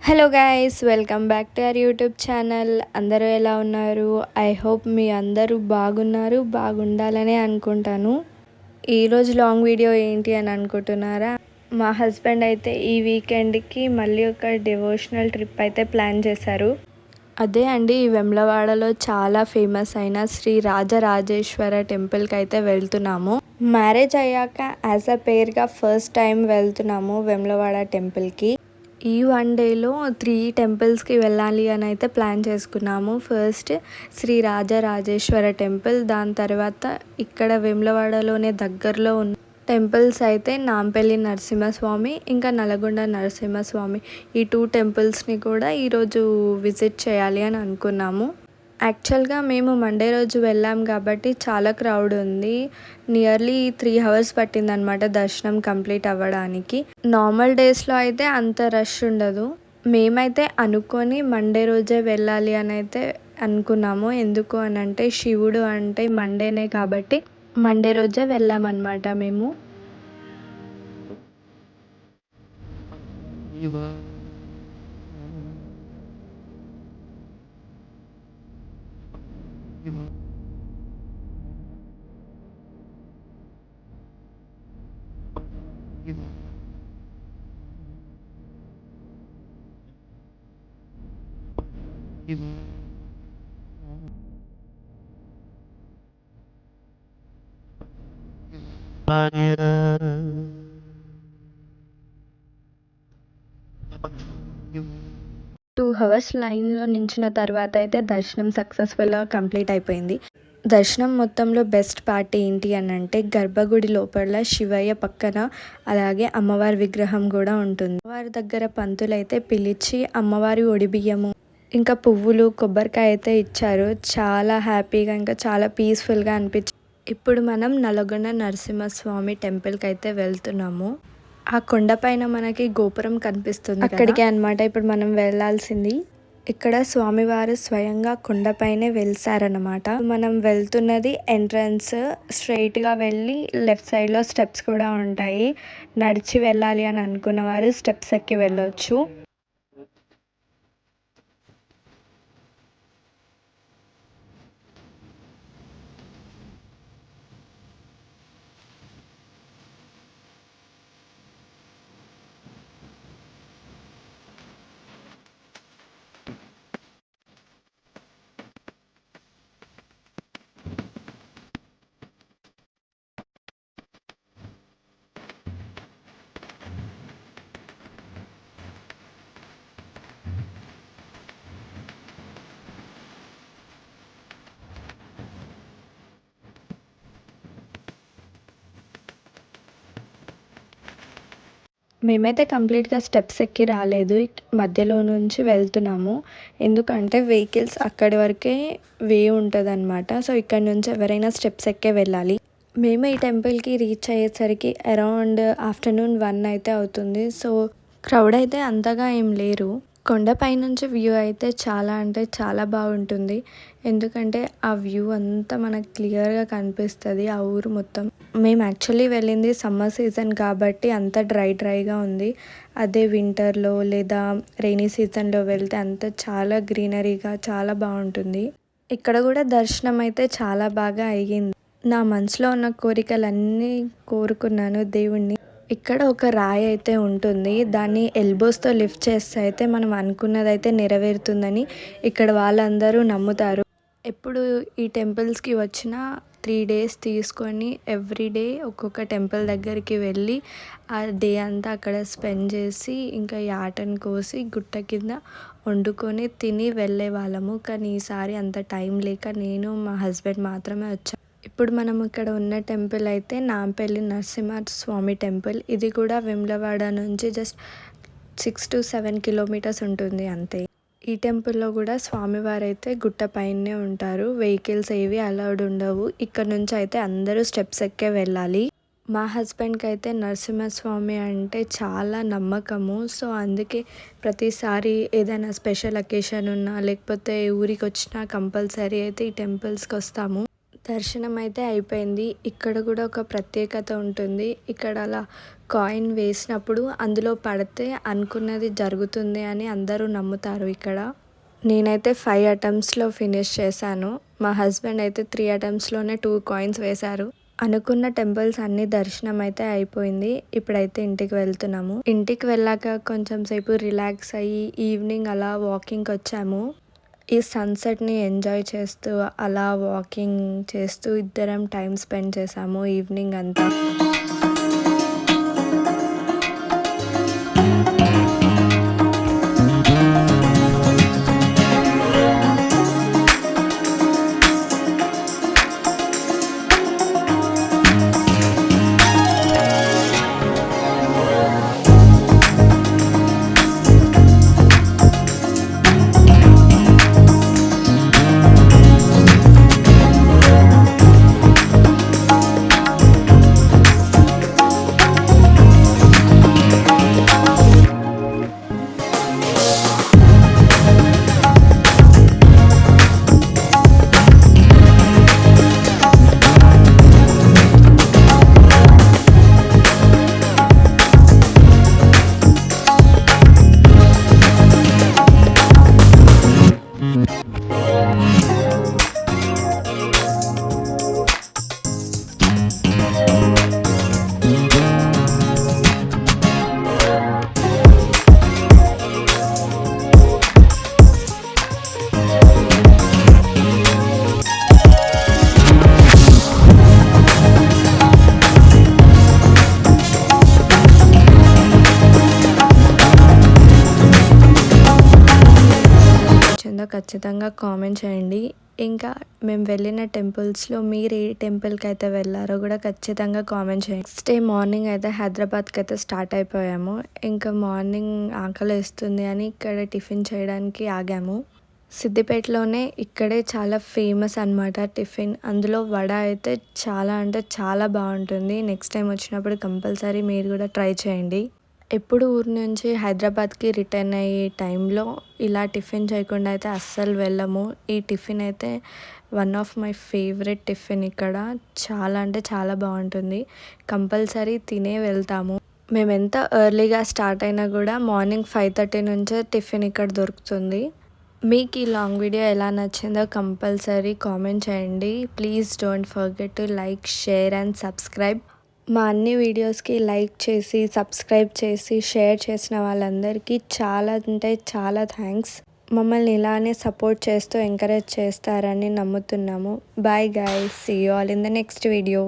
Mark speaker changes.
Speaker 1: Hello guys, welcome back to our YouTube channel. అందరూ ఎలా ఉన్నారు? ఐ హోప్ మీ అందరూ బాగున్నారు, బాగుండాలనే అనుకుంటాను. ఈరోజు లాంగ్ వీడియో ఏంటి అని అనుకుంటున్నారా? మా హస్బెండ్ అయితే ఈ వీకెండ్కి మళ్ళీ ఒక డివోషనల్ ట్రిప్ అయితే ప్లాన్ చేశారు. అదే అండి, ఈ వెమ్లవాడలో చాలా ఫేమస్ అయిన శ్రీ రాజరాజేశ్వర టెంపుల్కి అయితే వెళ్తున్నాము. మ్యారేజ్ అయ్యాక యాజ్ అ పేర్గా ఫస్ట్ టైం వెళ్తున్నాము వెమ్లవాడ టెంపుల్కి. ఈ వన్ డేలో 3 టెంపుల్స్కి వెళ్ళాలి అని అయితే ప్లాన్ చేసుకున్నాము. ఫస్ట్ శ్రీ రాజరాజేశ్వర టెంపుల్, దాని తర్వాత ఇక్కడ వేములవాడలోనే దగ్గరలో ఉన్న టెంపుల్స్ అయితే నాంపల్లి నరసింహస్వామి, ఇంకా నల్గొండ నరసింహస్వామి. ఈ 2 టెంపుల్స్ని కూడా ఈరోజు విజిట్ చేయాలి అని అనుకున్నాము. యాక్చువల్గా మేము మండే రోజు వెళ్ళాం కాబట్టి చాలా క్రౌడ్ ఉంది. నియర్లీ 3 అవర్స్ పట్టిందనమాట దర్శనం కంప్లీట్ అవ్వడానికి. నార్మల్ డేస్లో అయితే అంత రష్ ఉండదు. మేమైతే అనుకొని మండే రోజే వెళ్ళాలి అని అయితే అనుకున్నాము. ఎందుకు అని అంటే శివుడు అంటే మండేనే కాబట్టి మండే రోజే వెళ్ళామన్నమాట మేము. టూ అవర్స్ లైన్లో నించిన తర్వాత అయితే దర్శనం సక్సెస్ఫుల్గా కంప్లీట్ అయిపోయింది. దర్శనం మొత్తంలో బెస్ట్ పార్ట్ ఏంటి అని అంటే గర్భగుడి లోపల శివయ్య పక్కన అలాగే అమ్మవారి విగ్రహం కూడా ఉంటుంది. అమ్మవారి దగ్గర పంతులైతే పిలిచి అమ్మవారి ఒడిబియ్యము ఇంకా పువ్వులు కొబ్బరికాయ అయితే ఇచ్చారు. చాలా హ్యాపీగా ఇంకా చాలా పీస్ఫుల్గా అనిపించింది. ఇప్పుడు మనం నల్గొండ నరసింహస్వామి టెంపుల్కి అయితే వెళ్తున్నాము. ఆ కొండపైన మనకి గోపురం కనిపిస్తుంది, అక్కడికి అన్నమాట ఇప్పుడు మనం వెళ్ళాల్సింది. ఇక్కడ స్వామివారు స్వయంగా కొండపైనే వెలిసారనమాట. మనం వెళ్తున్నది ఎంట్రన్స్. స్ట్రైట్గా వెళ్ళి లెఫ్ట్ సైడ్లో స్టెప్స్ కూడా ఉంటాయి. నడిచి వెళ్ళాలి అని అనుకున్న వారు స్టెప్స్ ఎక్కి వెళ్ళొచ్చు. మేమైతే కంప్లీట్గా స్టెప్స్ ఎక్కి రాలేదు, మధ్యలో నుంచి వెళ్తున్నాము. ఎందుకంటే వెహికల్స్ అక్కడి వరకే వే ఉంటుంది అనమాట. సో ఇక్కడ నుంచి ఎవరైనా స్టెప్స్ ఎక్కే వెళ్ళాలి. మేము ఈ టెంపుల్కి రీచ్ అయ్యేసరికి అరౌండ్ ఆఫ్టర్నూన్ 1 అయితే అవుతుంది. సో క్రౌడ్ అయితే అంతగా ఏం లేరు. కొండపై నుంచి వ్యూ అయితే చాలా అంటే చాలా బాగుంటుంది. ఎందుకంటే ఆ వ్యూ అంతా మనకు క్లియర్గా కనిపిస్తుంది, ఆ ఊరు మొత్తం. మేము యాక్చువల్లీ వెళ్ళింది సమ్మర్ సీజన్ కాబట్టి అంత డ్రైగా ఉంది. అదే వింటర్లో లేదా రైనీ సీజన్లో వెళ్తే అంత చాలా గ్రీనరీగా చాలా బాగుంటుంది. ఇక్కడ కూడా దర్శనం అయితే చాలా బాగా అయ్యింది. నా మనసులో ఉన్న కోరికలన్నీ కోరుకున్నాను దేవుణ్ణి. ఇక్కడ ఒక రాయి అయితే ఉంటుంది, దాన్ని ఎల్బోస్తో లిఫ్ట్ చేస్తే అయితే మనం అనుకున్నది అయితే నెరవేరుతుందని ఇక్కడ వాళ్ళందరూ నమ్ముతారు. ఎప్పుడు ఈ టెంపుల్స్కి వచ్చిన 3 డేస్ తీసుకొని ఎవ్రీడే ఒక్కొక్క టెంపుల్ దగ్గరికి వెళ్ళి ఆ డే అంతా అక్కడ స్పెండ్ చేసి ఇంకా యాటను కోసి గుట్ట కింద వండుకొని తిని వెళ్ళే వాళ్ళము. కానీ ఈసారి అంత టైం లేక నేను మా హస్బెండ్ మాత్రమే వచ్చాము. ఇప్పుడు మనం ఇక్కడ ఉన్న టెంపుల్ అయితే నాంపల్లి నరసింహస్వామి టెంపుల్. ఇది కూడా వేములవాడ నుంచి జస్ట్ 6 to 7 కిలోమీటర్స్ ఉంటుంది అంతే. ఈ టెంపుల్లో కూడా స్వామివారు అయితే గుట్ట పైనే ఉంటారు. వెహికల్స్ ఏవి అలౌడ్ ఉండవు. ఇక్కడ నుంచి అయితే అందరూ స్టెప్స్ ఎక్కే వెళ్ళాలి. మా హస్బెండ్కి అయితే నరసింహస్వామి అంటే చాలా నమ్మకము. సో అందుకే ప్రతిసారి ఏదైనా స్పెషల్ అకేషన్ ఉన్నా లేకపోతే ఊరికి వచ్చినా కంపల్సరీ అయితే ఈ టెంపుల్స్కి వస్తాము. దర్శనం అయితే అయిపోయింది. ఇక్కడ కూడా ఒక ప్రత్యేకత ఉంటుంది. ఇక్కడ అలా కాయిన్ వేసినప్పుడు అందులో పడితే అనుకున్నది జరుగుతుంది అని అందరూ నమ్ముతారు ఇక్కడ. నేనైతే 5 అటెంప్ట్స్‌లో ఫినిష్ చేశాను. మా హస్బెండ్ అయితే 3 అటెంప్ట్స్‌లోనే 2 కాయిన్స్ వేశారు. అనుకున్న టెంపుల్స్ అన్నీ దర్శనం అయితే అయిపోయింది. ఇప్పుడైతే ఇంటికి వెళ్తున్నాము. ఇంటికి వెళ్ళాక కొంచెం సేపు రిలాక్స్ అయ్యి ఈవినింగ్ అలా వాకింగ్‌కి వచ్చాము. ఈ సన్సెట్ని ఎంజాయ్ చేస్తూ అలా వాకింగ్ చేస్తూ ఇద్దరం టైం స్పెండ్ చేసాము ఈవినింగ్ అంతా. ఖచ్చితంగా కామెంట్ చేయండి. ఇంకా మేము వెళ్ళిన టెంపుల్స్లో మీరు ఏ టెంపుల్కి అయితే వెళ్ళారో కూడా ఖచ్చితంగా కామెంట్ చేయండి. నెక్స్ట్ డే మార్నింగ్ అయితే హైదరాబాద్కి అయితే స్టార్ట్ అయిపోయాము. ఇంకా మార్నింగ్ ఆకలి వేస్తుంది అని ఇక్కడ టిఫిన్ చేయడానికి ఆగాము. సిద్దిపేటలోనే ఇక్కడే చాలా ఫేమస్ అనమాట టిఫిన్. అందులో వడ అయితే చాలా అంటే చాలా బాగుంటుంది. నెక్స్ట్ టైం వచ్చినప్పుడు కంపల్సరీ మీరు కూడా ట్రై చేయండి. ఎప్పుడు ఊరు నుంచి హైదరాబాద్కి రిటర్న్ అయ్యే టైంలో ఇలా టిఫిన్ చేయకుండా అయితే అస్సలు వెళ్ళము. ఈ టిఫిన్ అయితే one of my favourite tiffin. ఇక్కడ చాలా అంటే చాలా బాగుంటుంది. కంపల్సరీ తినే వెళ్తాము. మేము ఎంత ఎర్లీగా స్టార్ట్ అయినా కూడా మార్నింగ్ 5:30 నుంచే టిఫిన్ ఇక్కడ దొరుకుతుంది. మీకు ఈ లాంగ్ వీడియో ఎలా నచ్చిందో కంపల్సరీ కామెంట్ చేయండి. Please don't forget to like, share and subscribe. మా అన్ని వీడియోస్కి లైక్ చేసి, సబ్స్క్రైబ్ చేసి, షేర్ చేసిన వాళ్ళందరికీ చాలా అంటే చాలా థ్యాంక్స్. మమ్మల్ని ఇలానే సపోర్ట్ చేస్తూ ఎంకరేజ్ చేస్తారని నమ్ముతున్నాము. Bye guys, see you all in the next video.